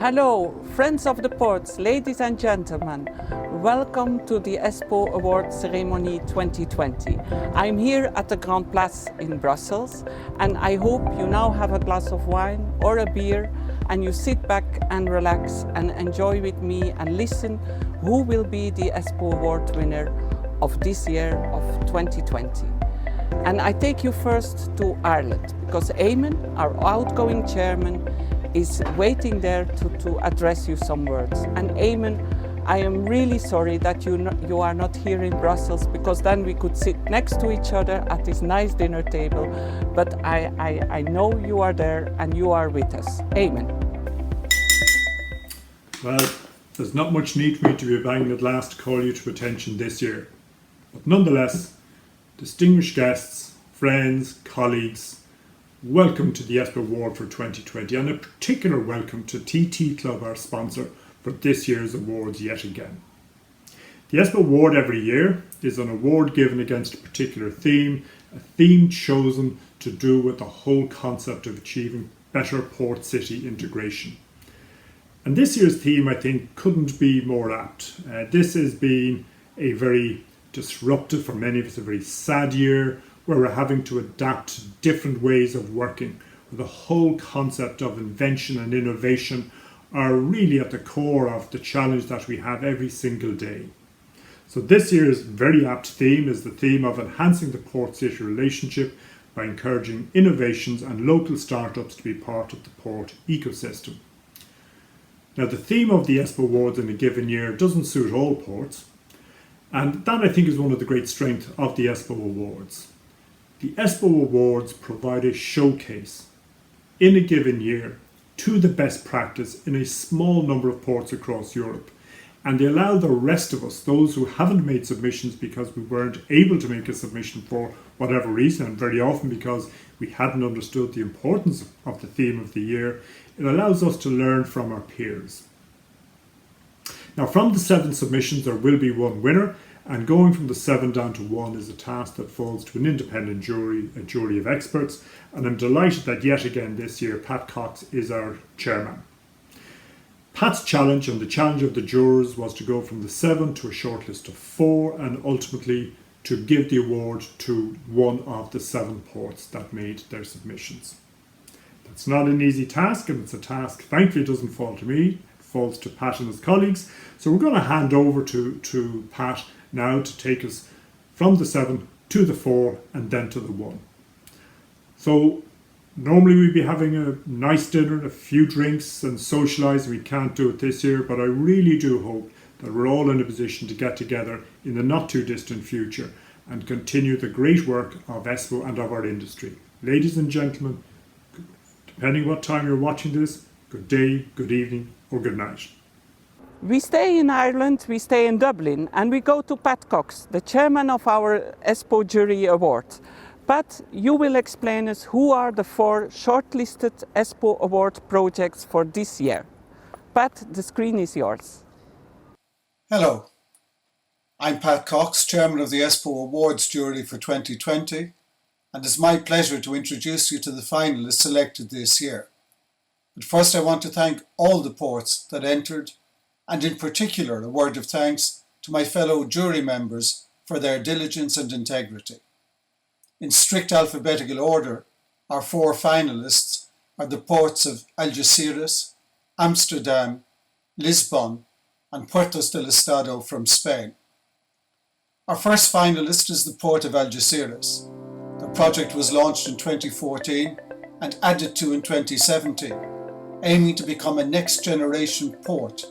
Hello, friends of the ports, ladies and gentlemen. Welcome to the ESPO Award Ceremony 2020. I'm here at the Grand Place in Brussels, and I hope you now have a glass of wine or a beer and you sit back and relax and enjoy with me and listen who will be the ESPO Award winner of this year of 2020. And I take you first to Ireland, because Eamon, our outgoing chairman, is waiting there to address you some words. And Eamon, I am really sorry that you are not here in Brussels, because then we could sit next to each other at this nice dinner table. But I know you are there and you are with us. Eamon. Well, there's not much need for me to be banging at last to call you to attention this year. But nonetheless, distinguished guests, friends, colleagues, welcome to the ESPO Award for 2020, and a particular welcome to TT Club, our sponsor for this year's awards yet again. The ESPO Award every year is an award given against a particular theme, a theme chosen to do with the whole concept of achieving better port city integration. And this year's theme, I think, couldn't be more apt. This has been a very disruptive, for many of us, a very sad year, where we're having to adapt to different ways of working, where the whole concept of invention and innovation are really at the core of the challenge that we have every single day. So this year's very apt theme is the theme of enhancing the port-city relationship by encouraging innovations and local startups to be part of the port ecosystem. Now, the theme of the ESPO Awards in a given year doesn't suit all ports, and that, I think, is one of the great strengths of the ESPO Awards. The ESPO Awards provide a showcase in a given year to the best practice in a small number of ports across Europe. And they allow the rest of us, those who haven't made submissions because we weren't able to make a submission for whatever reason, and very often because we hadn't understood the importance of the theme of the year, it allows us to learn from our peers. Now, from the 7 submissions, there will be one winner. And going from the 7 down to 1 is a task that falls to an independent jury, a jury of experts. And I'm delighted that yet again this year, Pat Cox is our chairman. Pat's challenge and the challenge of the jurors was to go from the 7 to a shortlist of 4 and ultimately to give the award to one of the 7 ports that made their submissions. That's not an easy task, and it's a task, thankfully, it doesn't fall to me, it falls to Pat and his colleagues. So we're going to hand over to Pat now to take us from the 7 to the 4 and then to the 1. So normally we'd be having a nice dinner and a few drinks and socialise. We can't do it this year, but I really do hope that we're all in a position to get together in the not too distant future and continue the great work of ESPO and of our industry. Ladies and gentlemen, depending what time you're watching this, good day, good evening or good night. We stay in Ireland, we stay in Dublin, and we go to Pat Cox, the chairman of our ESPO Jury Award. Pat, you will explain us who are the 4 shortlisted ESPO Award projects for this year. Pat, the screen is yours. Hello, I'm Pat Cox, chairman of the ESPO Awards Jury for 2020, and it's my pleasure to introduce you to the finalists selected this year. But first I want to thank all the ports that entered, and in particular a word of thanks to my fellow jury members for their diligence and integrity. In strict alphabetical order, our 4 finalists are the ports of Algeciras, Amsterdam, Lisbon and Puerto del Estado from Spain. Our first finalist is the Port of Algeciras. The project was launched in 2014 and added to in 2017, aiming to become a next-generation port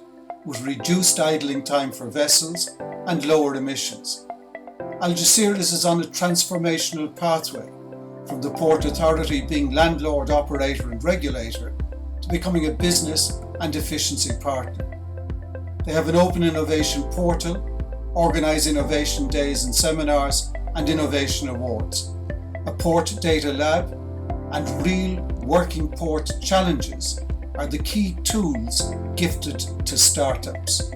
with reduced idling time for vessels and lower emissions. Algeciras is on a transformational pathway from the Port Authority being landlord, operator and regulator to becoming a business and efficiency partner. They have an open innovation portal, organise innovation days and seminars and innovation awards, a port data lab and real working port challenges are the key tools gifted to startups.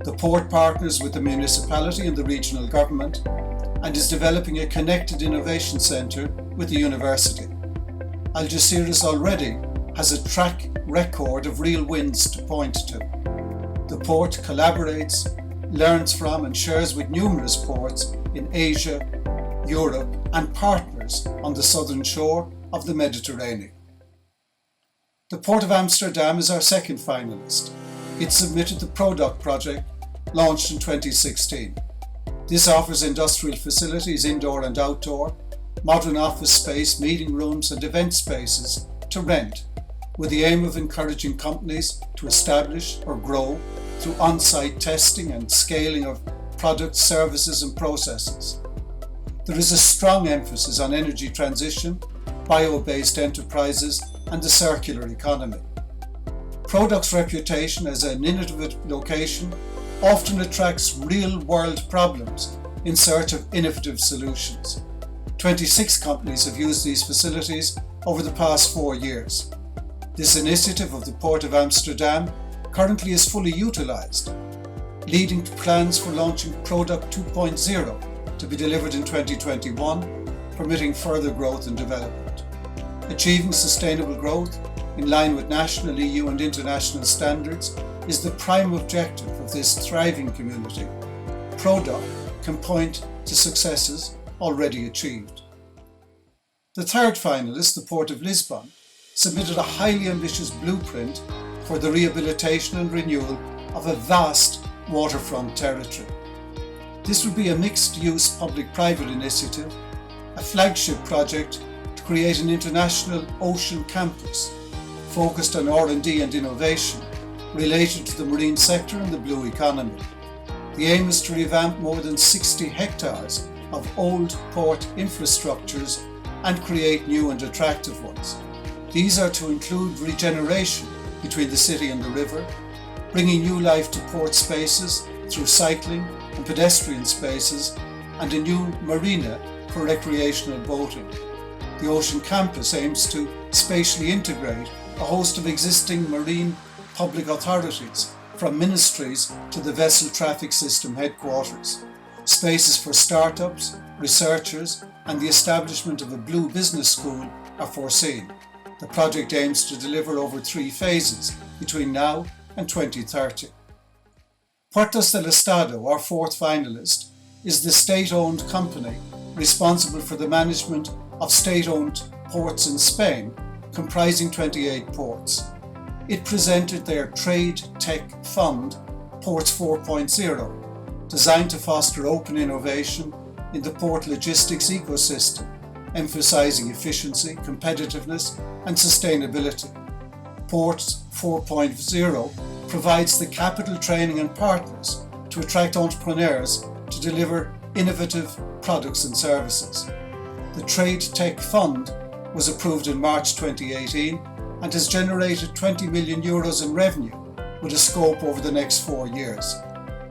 The port partners with the municipality and the regional government and is developing a connected innovation centre with the university. Algeciras already has a track record of real wins to point to. The port collaborates, learns from and shares with numerous ports in Asia, Europe and partners on the southern shore of the Mediterranean. The Port of Amsterdam is our second finalist. It submitted the ProDoc project, launched in 2016. This offers industrial facilities, indoor and outdoor, modern office space, meeting rooms and event spaces to rent, with the aim of encouraging companies to establish or grow through on-site testing and scaling of products, services and processes. There is a strong emphasis on energy transition, bio-based enterprises and the circular economy. ProDoc's reputation as an innovative location often attracts real-world problems in search of innovative solutions. 26 companies have used these facilities over the past 4 years. This initiative of the Port of Amsterdam currently is fully utilised, leading to plans for launching ProDoc 2.0 to be delivered in 2021, permitting further growth and development. Achieving sustainable growth in line with national, EU and international standards is the prime objective of this thriving community. ProDoc can point to successes already achieved. The third finalist, the Port of Lisbon, submitted a highly ambitious blueprint for the rehabilitation and renewal of a vast waterfront territory. This would be a mixed-use public-private initiative, a flagship project to create an international ocean campus focused on R&D and innovation related to the marine sector and the blue economy. The aim is to revamp more than 60 hectares of old port infrastructures and create new and attractive ones. These are to include regeneration between the city and the river, bringing new life to port spaces through cycling and pedestrian spaces, and a new marina for recreational boating. The Ocean Campus aims to spatially integrate a host of existing marine public authorities, from ministries to the vessel traffic system headquarters. Spaces for startups, researchers and the establishment of a blue business school are foreseen. The project aims to deliver over 3 phases between now and 2030. Puertos del Estado, our fourth finalist, is the state-owned company responsible for the management of state-owned ports in Spain, comprising 28 ports. It presented their Trade Tech Fund, Ports 4.0, designed to foster open innovation in the port logistics ecosystem, emphasizing efficiency, competitiveness and sustainability. Ports 4.0 provides the capital, training and partners to attract entrepreneurs to deliver innovative products and services. The Trade Tech Fund was approved in March 2018 and has generated €20 million in revenue with a scope over the next 4 years.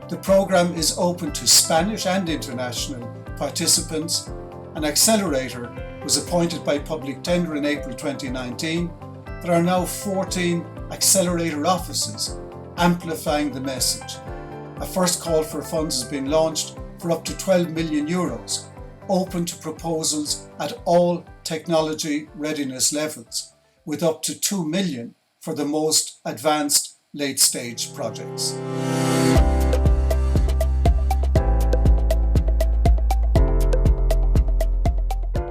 The programme is open to Spanish and international participants. An accelerator was appointed by public tender in April 2019. There are now 14 accelerator offices, amplifying the message. A first call for funds has been launched for up to €12 million, open to proposals at all technology readiness levels, with up to €2 million for the most advanced late-stage projects.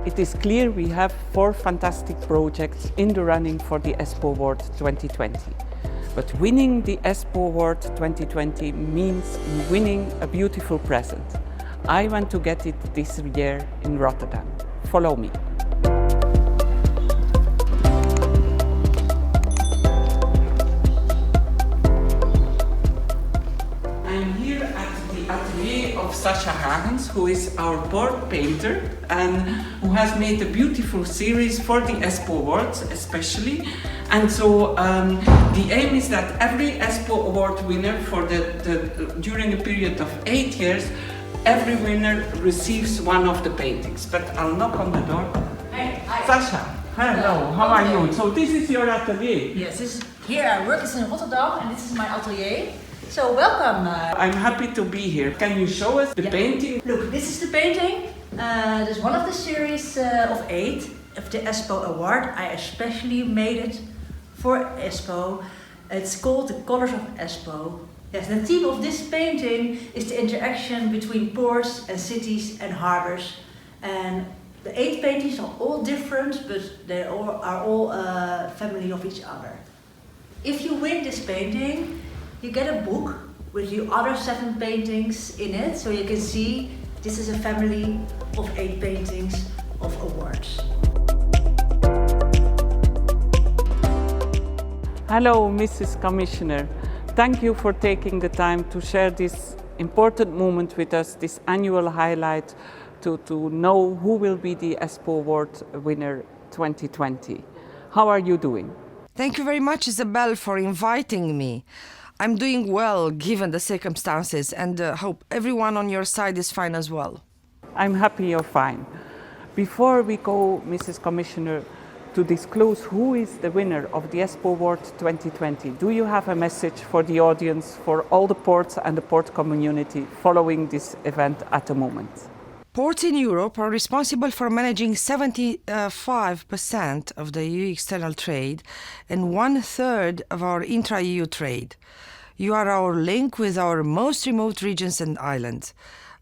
It is clear we have 4 fantastic projects in the running for the ESPO Award 2020. But winning the ESPO Award 2020 means winning a beautiful present. I want to get it this year in Rotterdam. Follow me. I'm here at the atelier of Sasha Hagens, who is our board painter and who has made a beautiful series for the ESPO Awards especially. And so the aim is that every ESPO Award winner for during a period of 8 years, every winner receives one of the paintings. But I'll knock on the door. Hi. Sasha, hello, how are you? So this is your atelier? Yes, here I work in Rotterdam and this is my atelier. So welcome. I'm happy to be here. Can you show us the painting? Look, this is the painting. This is one of the series of 8 of the ESPO Award. I especially made it for ESPO. It's called The Colors of ESPO. Yes, the theme of this painting is the interaction between ports and cities and harbors. And the 8 paintings are all different, but they are all a family of each other. If you win this painting, you get a book with your other 7 paintings in it, so you can see this is a family of 8 paintings of awards. Hello, Mrs. Commissioner. Thank you for taking the time to share this important moment with us, this annual highlight to know who will be the ESPO Award Winner 2020. How are you doing? Thank you very much, Isabel, for inviting me. I'm doing well given the circumstances and hope everyone on your side is fine as well. I'm happy you're fine. Before we go, Mrs. Commissioner, to disclose who is the winner of the ESPO Award 2020, do you have a message for the audience, for all the ports and the port community following this event at the moment? Ports in Europe are responsible for managing 75% of the EU external trade and 1/3 of our intra-EU trade. You are our link with our most remote regions and islands.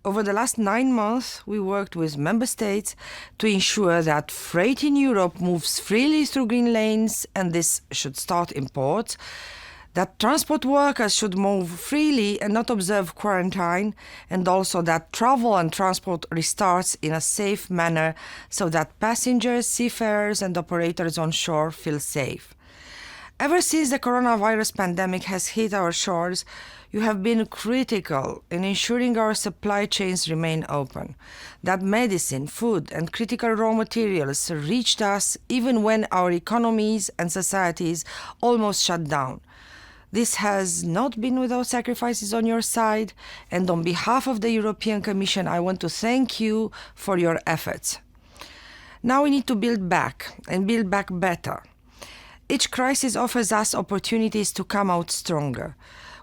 Over the last 9 months, we worked with member states to ensure that freight in Europe moves freely through green lanes, and this should start in ports, that transport workers should move freely and not observe quarantine, and also that travel and transport restarts in a safe manner so that passengers, seafarers and operators on shore feel safe. Ever since the coronavirus pandemic has hit our shores, you have been critical in ensuring our supply chains remain open, that medicine, food and critical raw materials reached us even when our economies and societies almost shut down. This has not been without sacrifices on your side, and on behalf of the European Commission, I want to thank you for your efforts. Now we need to build back and build back better. Each crisis offers us opportunities to come out stronger.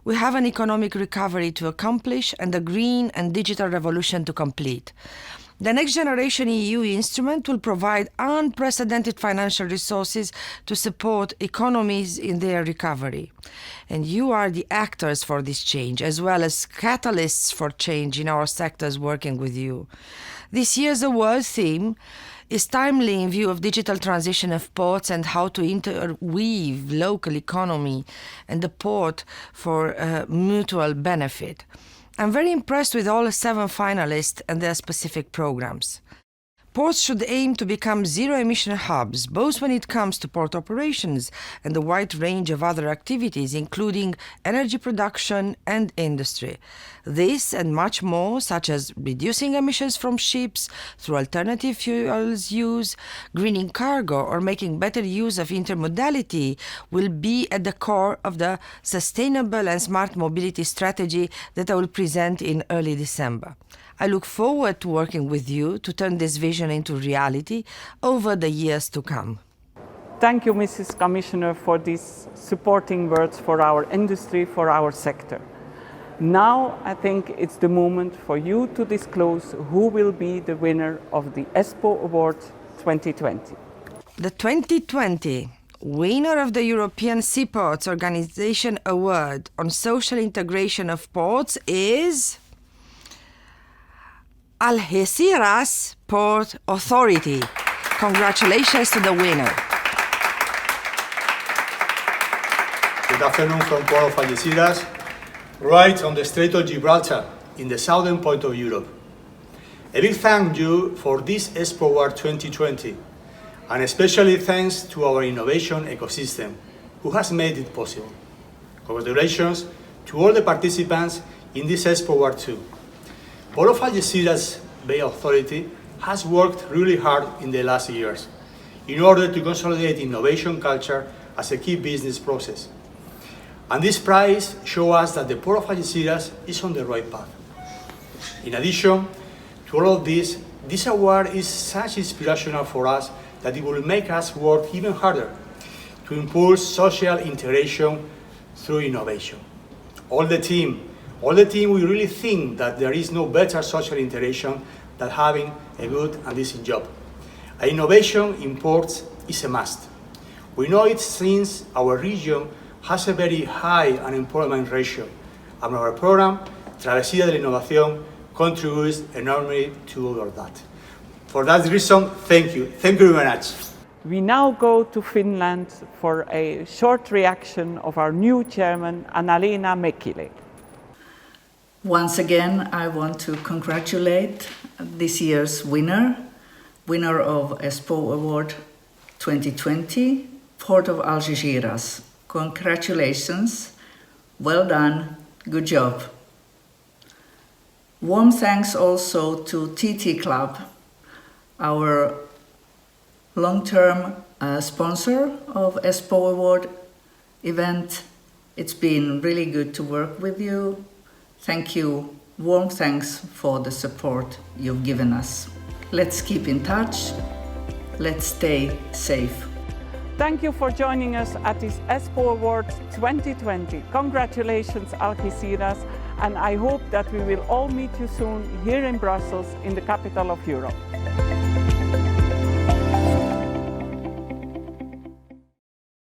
We have an economic recovery to accomplish and a green and digital revolution to complete. The Next Generation EU instrument will provide unprecedented financial resources to support economies in their recovery. And you are the actors for this change, as well as catalysts for change in our sectors working with you. This year's award theme is timely in view of digital transition of ports and how to interweave local economy and the port for mutual benefit. I'm very impressed with all 7 finalists and their specific programs. Ports should aim to become zero-emission hubs, both when it comes to port operations and a wide range of other activities, including energy production and industry. This and much more, such as reducing emissions from ships through alternative fuels use, greening cargo, or making better use of intermodality, will be at the core of the sustainable and smart mobility strategy that I will present in early December. I look forward to working with you to turn this vision into reality over the years to come. Thank you, Mrs. Commissioner, for these supporting words for our industry, for our sector. Now, I think it's the moment for you to disclose who will be the winner of the ESPO Award 2020. The 2020 winner of the European Seaports Organization Award on Social Integration of Ports is Algeciras Port Authority. Congratulations to the winner. Good afternoon from Port of Algeciras, right on the Strait of Gibraltar, in the southern point of Europe. A big thank you for this ESPO Award 2020, and especially thanks to our innovation ecosystem, who has made it possible. Congratulations to all the participants in this ESPO Award too. Port of Algeciras Bay Authority has worked really hard in the last years in order to consolidate innovation culture as a key business process. And this prize shows us that the Port of Algeciras is on the right path. In addition to all of this, this award is such inspirational for us that it will make us work even harder to impulse social integration through innovation. All the team, we really think that there is no better social integration than having a good and decent job. Innovation in ports is a must. We know it since our region has a very high unemployment ratio, and our program, Travesía de la Innovación, contributes enormously to all that. For that reason, thank you. Thank you very much. We now go to Finland for a short reaction of our new chairman, Anna-Leena Mäkilä. Once again, I want to congratulate this year's winner of ESPO Award 2020, Port of Algeciras. Congratulations, well done, good job. Warm thanks also to TT Club, our long-term sponsor of ESPO Award event. It's been really good to work with you. Thank you. Warm thanks for the support you've given us. Let's keep in touch. Let's stay safe. Thank you for joining us at this ESPO Awards 2020. Congratulations, Algeciras, and I hope that we will all meet you soon here in Brussels, in the capital of Europe.